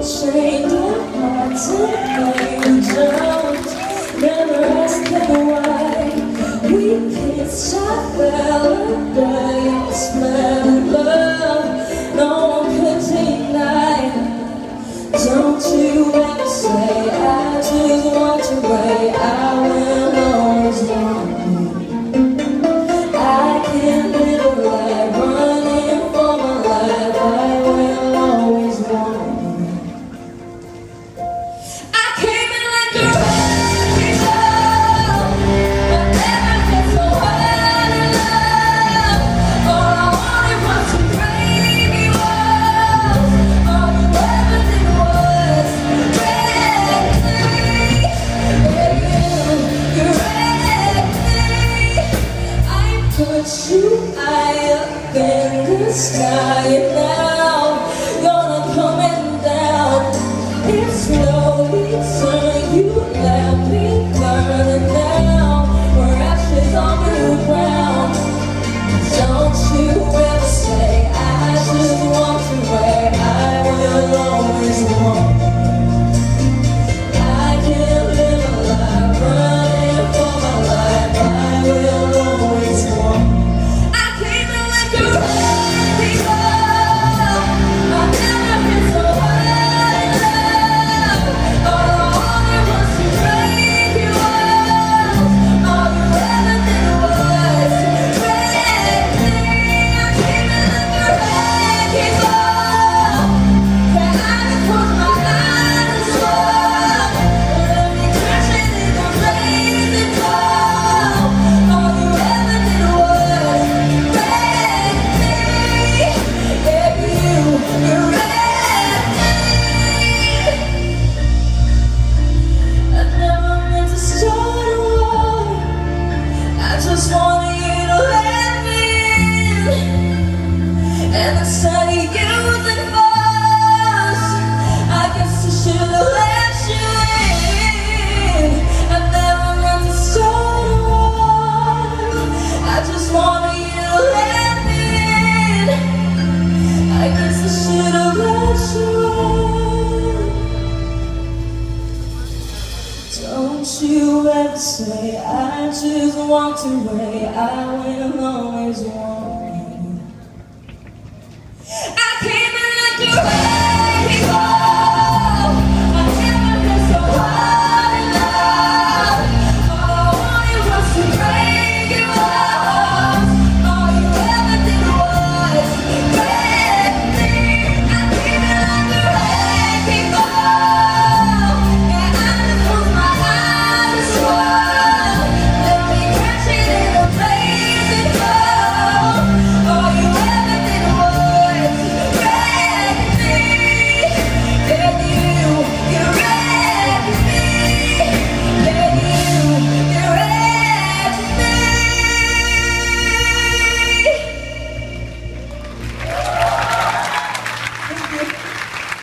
chained up hearts and angels. Never asking why we kissed. I fell under your spell of love. No one could deny. Don't you ever say I just want to wait. I will always want you. I can't live a life running for my life. I will always want you. I came in like a wrecking ball, but never been so hard in love. All I wanted was to break me walls. All you ever did was wreck me. You wrecked me. I put you high up in the sky, and now you're coming down. It's slowly turning, you left me burning down. We're ashes on the ground. Don't you ever say I just want to wait. I will always want you. I can't live a life running for my life. I will always want you. I came in like a wrecking ball. I've never been so hard in love. All I wanted was to break you off. All you ever did was wreck me. I came in like a wrecking ball. Yeah, I just close my eyes and swore. Let me crashing in the blazing fall. All you ever did was wreck me. Yeah, you wrecked me. I never meant to start a war. I just wanted you to let me in. And instead of using force, I guess I should have let you in. I never meant to start a war. I just wanted you to let me in. I guess I should have let you in. Don't you ever say I just want to wait. I will always want